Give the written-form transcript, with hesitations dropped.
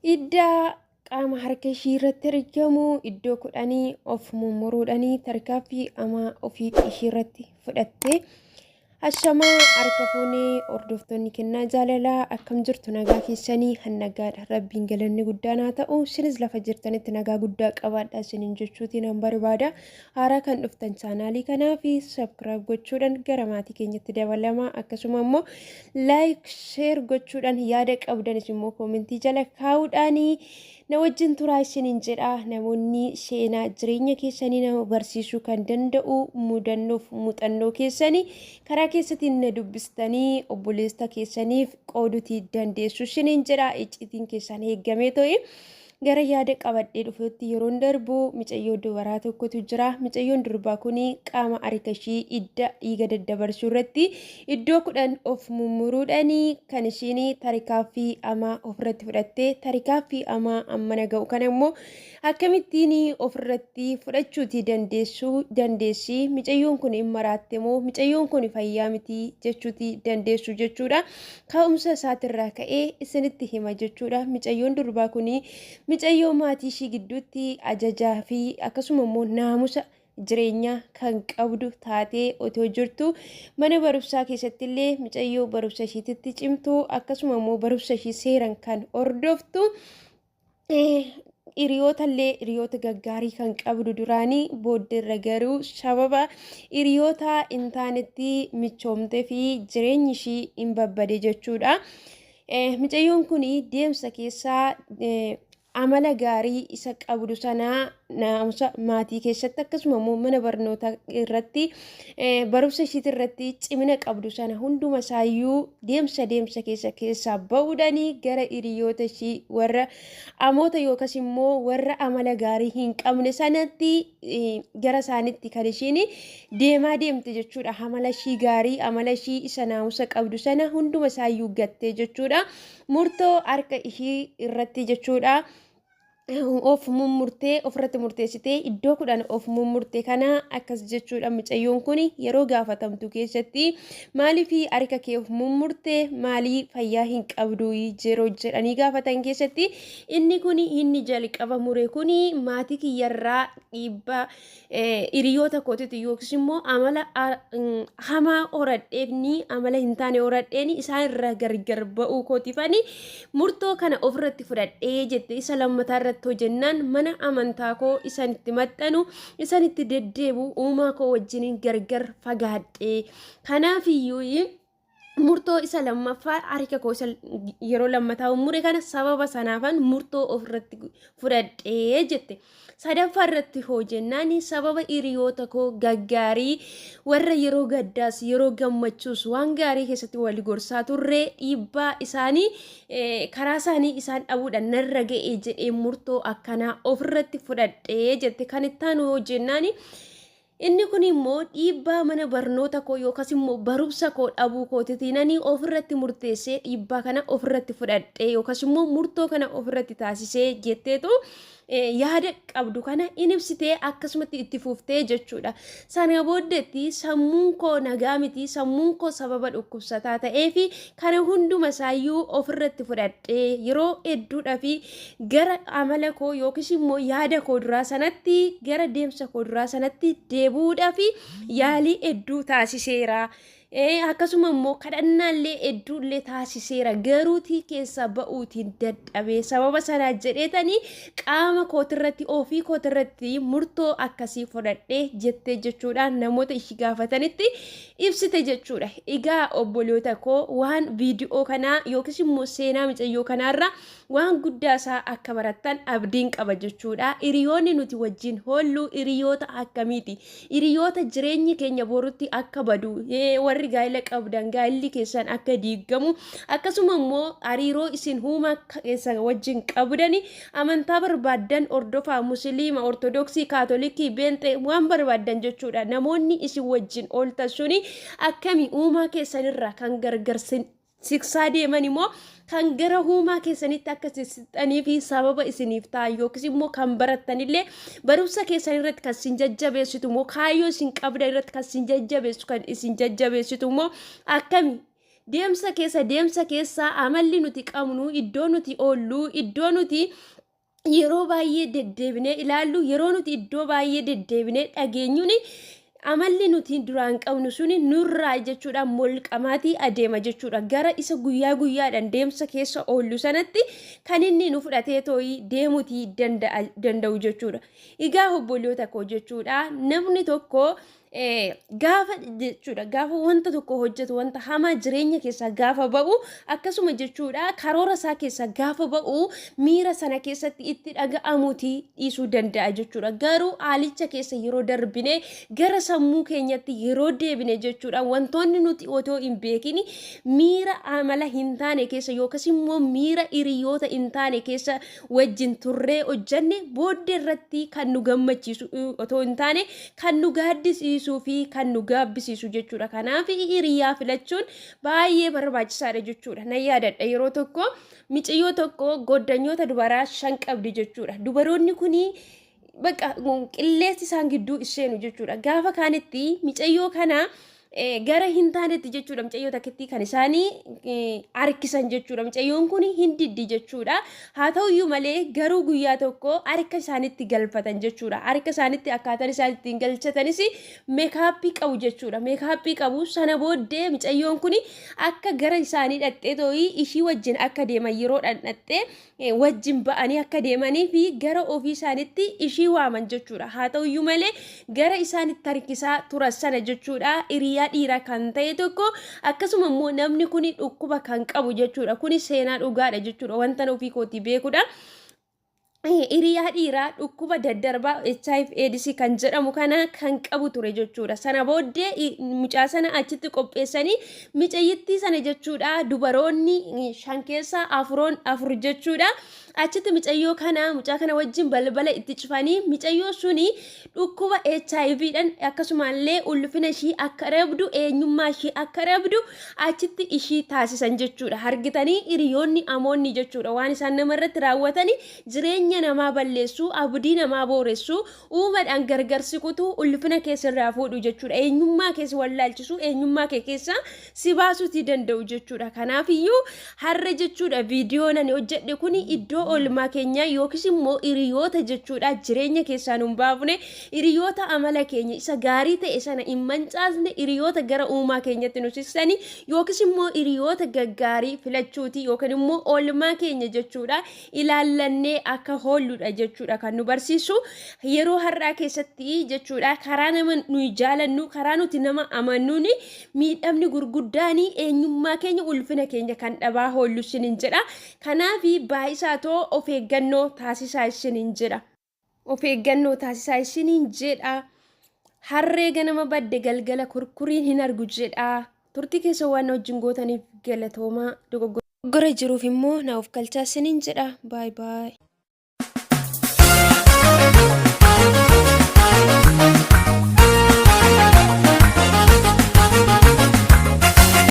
Iddaa qaama harka ishii irratti argamu iddoo kudhanii of mummuruudhanii tarkaanfii ama ofii ishii irratti fudhatte. Ashamaa harka fuunee hordoftoonni kennaa jaalalaa akkam jirtu nagaa keessanii hannagaadha. Rabbiin galanni guddaan haa ta'u. Isinis lafa jirtanitti nagaa guddaa qabaadhaa isiniin jechuutiin nan barbaada. Haaraa kan dhuftan chaanaalii kanaaf subscribe gochuudhaan gara maatii keenyatti dabalamaa. Akkasuma immoo like share gochuudhaan yaada qabdanis immoo koomentii jala kaa'uudhaanii na wajjin turaa isiniin jedha. Namoonni seenaa jireenya keessanii nama barsiisuu kan danda'u mudannoof muuxannoo keessanii karaa keessatiin na dubbistanii obboleessa keessaniif qooduutii dandeessu isiniin jedha. Icciitiin keessan eeggamee ta'e gara yaada qabadhee dhufeetti yeroon darbu micayyoo dubaraa tokkotu jira. Micayyoon durbaa kun qaama harka ishii idda dhiiga daddabarsuu irratti iddoo 10 of mummuruudhaanii kan ishiin tarkaanfii amaa ofirratti fudhattee tarkaanfii amaa amma naga'u kana immoo akkamittiin ofirratti fudhachuutii dandeessi. Micayyoon kun hin maraatte moo micayyoon kun fayyaa miti jechuutii dandeessu jechuudha. Ka'umsa isaatirraa ka'ee isinitti hima jechuudha. Micayyoon durbaa kun micayyoo maatii ishii gidduutti ajajaa fi akkasuma immoo naamusa jireenya kan qabdu taatee otoo jirtu mana barumsaa keessatti illee micayyoo barumsa ishiitti cimtu akkasuma immoo barumsa ishii seeran kan hordoftu hiriyoota gaggaarii kan qabdu duraanii booddeerra garuu sababa hiriyoota hin taanetti michoomtee fi jireenyi ishii hin babbade jechuudha. Micayyoon kun deemsa keessaa amala gaarii isa qabdu sanaa naamusa maatii keessatti akkasuma immoo mana barnootaa irratti barumsa ishiitii irratti cimina qabdu sana hunduma isaayyuu deemsa keessaa ba'uudhaanii gara hiriyoota ishii warra amoota yookas immoo warra amala gaarii hin qabne sanatti gara isaanitti kan ishiin deemaa deemte jechuudha. Amala ishii gaarii amala ishii isa naamusa qabdu sana hunduma isaayyuu gattee jechuudha. Murtoo harka ishii irratti jechuudha. Of mummurtee ofirratti murteessitee iddoo 10 of mummurtee kana akkas jechuudha. Micayyoon kun yeroo gaafatamtu keessatti maaliif harka kee of mummurtee maalii fayyaa hin qabdu yeroo jedhanii gaafatan keessatti inni kun inni jalqaba mure kun maatii kiyyarraa dhiibbaa hiriyoota kootitti yookiis immoo amala hamaa horadheefni amala hin taane horadheeni isaan irraa gargar ba'uu kootifani murtoo kana ofirratti fudhadhee jette. Isa lammataa irratti hojjennaan mana amantaa koo isanitti maxxanu isanitti deddeebu uumaa koo wajjin gargar fagaadhee kanaafiyyuu murtoo isa lammaffaa harka koo yeroo lammataa umure kana sababa sanaafan murtoo ofirratti fudhadhee jette. Sadaffaa irratti hojjennaan sababa hiriyoota koo gaggaarii warra yeroo gaddaas yeroo gammachuus waan gaarii keessatti wal gorsaa turre dhiibbaa isaanii karaa isaanii isaan dhabuudhaan narra ga'ee jedhee murtoo akkanaa ofirratti fudhadhee jette. Kan ittaan hojjennaan inni kun immoo dhiibbaa mana barnoota koo yookas immoo barumsa koo dhabuu kootiinanii ofirratti murteessee dhiibbaa kana ofirratti fudhadhee yookas immoo murtoo kana ofirratti taasisee jetteetu yaada qabdu kana inibsitee akkasumatti itti fuuftee jechuudha. Sana booddeetti sammuun koo nagaa miti sammuun koo sababa dhukkubsataa ta'ee fi kana hunduma isaayyuu ofirratti fudhadhee yeroo hedduudhaa fi gara amala koo yookiis immoo yaada koo duraa sanatti gara deemsa koo duraa sanatti deebi'uudhaa fi yaalii hedduu taasiseera. Akkasuma immoo kadhannaallee hedduullee taasiseera garuutii keessa ba'uutiin dadhabee sababa sanaa jedheetanii qaama kootirratti ofii kootirratti murtoo akkasii fudhadhee jettee jechuudha. Namoota ishii gaafatanitti ibsite jechuudha. Egaa obboloota koo waan viidiyoo kanaa yookiis immoo seenaa micayyoo kanaarra waan guddaasaa akka barattan abdiin qaba jechuudha. Hiriyoonni nuti wajjin holluu hiriyoota akkamiiti? Hiriyoota jireenyi keenya borutti akka badu warri gaa'ela qabdan gaa'elli keessan akka diigamu akkasuma immoo hariiroo isin uumaa keessan wajjin qabdani amantaa barbaadan hordofaa musliima ortodoksii kaatolikii beenxee waan barbaadan jechuudha. Namoonni isin wajjin ooltan suni akkami uumaa keessanirraa kan gargarsin siksaa deeman immoo kan gara uumaa keessanitti akka sissixanii fi sababa isiniif ta'a yookiis immoo kan barattanillee barumsa keessan irratti kan isin jajjabeessitu immoo kaayyoo isin qabdan irratti kan isin jajjabeessu kan isin jajjabeessitu immoo akkami deemsa keessa amalli nuti qabnu iddoo nuti oollu iddoo nuti yeroo baay'ee deddeebinee ilaallu yeroo nuti iddoo baay'ee deddeebinee dhageenyuun amalli nuti duraan qabnu suni nurraa jechuudha molqamaatii adeema jechuudha gara isa guyyaa guyyaadhaan deemsa keessa oollu sanatti kan inni nu fudhatee tooyi deemutii danda'u jechuudha. Egaa obboleewwan koo jechuudha namni tokko gaafa jechuudha gaafa wanta tokko hojjetu wanta hamaa jireenya keessa gaafa ba'u akkasuma jechuudha karoora isaa keessa gaafa ba'u miira sana keessatti itti dhaga'amuutii dhiisuu danda'a jechuudha. Garuu haalicha keessa yeroo darbine gara sammuu keenyatti yeroo deebine jechuudha wantoonni nuti otoo hin beekin miira amala hin taane keessa yookas immoo miira hiriyoota hin taane keessa wajjin turree hojjanne booddee irratti kan nu gammachiisu otoo hin taane kan nu gaaddisiisu fi kan nu gaabbisiisu jechuudha. Kanaaf hiriyaa filachuun baay'ee barbaachisaadha jechuudha. Na yaadadha yeroo tokko micayyoo tokko goddanyoota dubaraa 5 qabdi jechuudha. Dubaroonni kuni bakka qilleessi isaan gidduu isheenu jechuudha. Gaafa kaanitti micayyoo kana gara hin taanetti jechuudha micayyoo takkitti kan isaanii harkisan jechuudha. Micayyoon kun hin diddi jechuudha. Haa ta'uyyuu malee garuu guyyaa tokko harka isaanitti galfatan jechuudha. Harka isaanitti akkaataan isaan ittiin galchatanis meekaappii qabu jechuudha. Meekaappii qabu sana booddee micayyoon kun akka gara isaanii dhattee tooyi ishii wajjin akka deeman yeroo dhattee wajjin ba'anii akka deemanii fi gara ofii isaanitti ishii waaman jechuudha. Haa ta'uyyuu malee gara isaanitti harkisaa turan sana jechuudha. Hiriyaa dhiiraa kan ta'e tokko akkasuma immoo namni kun dhukkuba kan qabu jechuudha. Kun seenaa dhugaadha jechuudha. Wanta ofii kootii beekudha. Hiriyaa dhiiraa dhukkuba daddarbaa HIV AIDS kan jedhamu kana kan qabu ture jechuudha. Sana booddee mucaa sana achitti qopheessanii micayyittii sana jechuudha dubaroonni 5 keessaa 4 jechuudha. Achitti micayyoo kana mucaa kana wajjin balbala itti cufanii micayyoo suni dhukkuba HIV dhan akkasumallee ulfina ishii akka rabdu eenyummaa ishii akka rabdu achitti ishii taasisan jechuudha. Argitanii hiriyoonni amoonni jechuudha waan isaan namarratti raawwatanii jireenya namaa balleessu abdii namaa booressu uumadhaan gargar siqutu ulfina keessarraa fuudhu jechuudha. Eenyummaa keessa wallaalchisu eenyummaa kee keessa si baasuutii danda'u jechuudha. Kanaafiyyuu har'a jechuudha viidiyoo nani hojjedhe kuni iddoo oolmaa keenya yookiis immoo hiriyoota jechuudha jireenya keessaan hin baafne hiriyoota amala keenya isa gaarii ta'e sana hin mancaasne hiriyoota gara uumaa keenyatti nu siqsanii yookiis immoo hiriyoota gaggaarii filachuuti yookaan immoo oolmaa keenya jechuudha ilaallannee akka hoolludha jechuudha kan nu barsiisu yeroo har'aa keessatti jechuudha karaa nama nuyi jaalannu karaa nuti nama amannuuni miidhamni gurguddaanii eenyummaa keenya ulfina keenya kan dhabaa hoollu isiniin jedha. Kanaaf baay'isaatoo of eeggannoo taasisaa isiniin jedha. Of eeggannoo taasisaa isiniin jedha. Harree ganama badde galgala kurkuriin hin argu jedha. Turtii keessa waan wajjin gootaniif galatoomaa dogoggora jiruuf immoo naaf galchaa isiniin jedha. Baay baay.